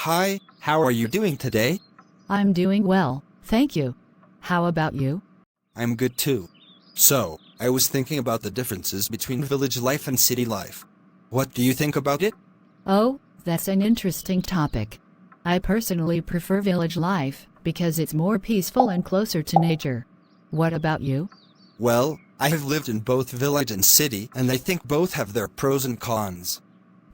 Hi, how are you doing today? I'm doing well, thank you. How about you? I'm good too. So, I was thinking about the differences between village life and city life. What do you think about it? Oh, that's an interesting topic. I personally prefer village life because it's more peaceful and closer to nature. What about you? Well, I have lived in both village and city, and I think both have their pros and cons.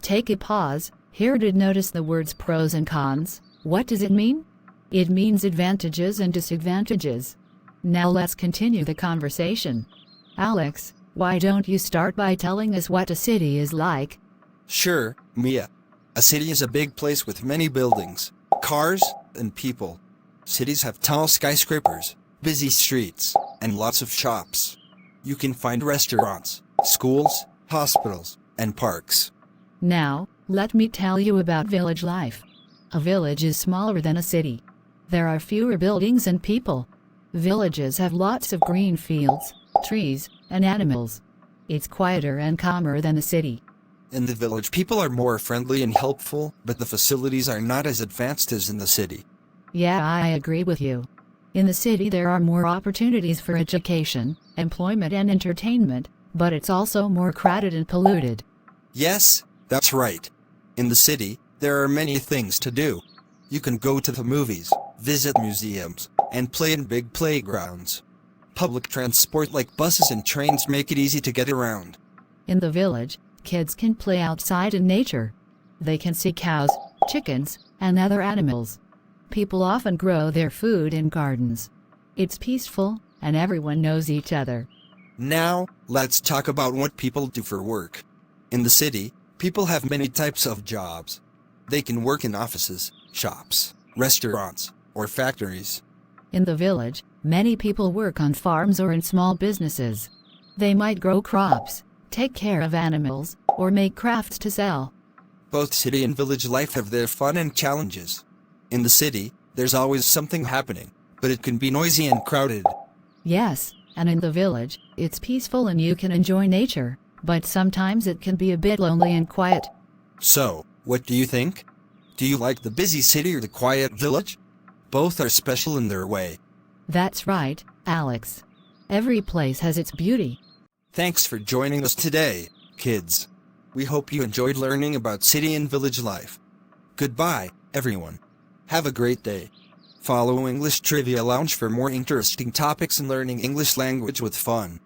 Take a pause. Here to notice the words pros and cons. What does it mean? It means advantages and disadvantages. Now let's continue the conversation. Alex, why don't you start by telling us what a city is like? Sure, Mia. A city is a big place with many buildings, cars, and people. Cities have tall skyscrapers, busy streets, and lots of shops. You can find restaurants, schools, hospitals, and parks. Now, let me tell you about village life. A village is smaller than a city. There are fewer buildings and people. Villages have lots of green fields, trees, and animals. It's quieter and calmer than the city. In the village, people are more friendly and helpful, but the facilities are not as advanced as in the city. Yeah, I agree with you. In the city, there are more opportunities for education, employment, and entertainment, but it's also more crowded and polluted. Yes, that's right. In the city, there are many things to do. You can go to the movies, visit museums, and play in big playgrounds. Public transport like buses and trains make it easy to get around. In the village, kids can play outside in nature. They can see cows, chickens, and other animals. People often grow their food in gardens. It's peaceful, and everyone knows each other. Now, let's talk about what people do for work. In the city, people have many types of jobs. They can work in offices, shops, restaurants, or factories. In the village, many people work on farms or in small businesses. They might grow crops, take care of animals, or make crafts to sell. Both city and village life have their fun and challenges. In the city, there's always something happening, but it can be noisy and crowded. Yes, and in the village, it's peaceful and you can enjoy nature, but sometimes it can be a bit lonely and quiet. So, what do you think? Do you like the busy city or the quiet village? Both are special in their way. That's right, Alex. Every place has its beauty. Thanks for joining us today, kids. We hope you enjoyed learning about city and village life. Goodbye, everyone. Have a great day. Follow English Trivia Lounge for more interesting topics and learning English language with fun.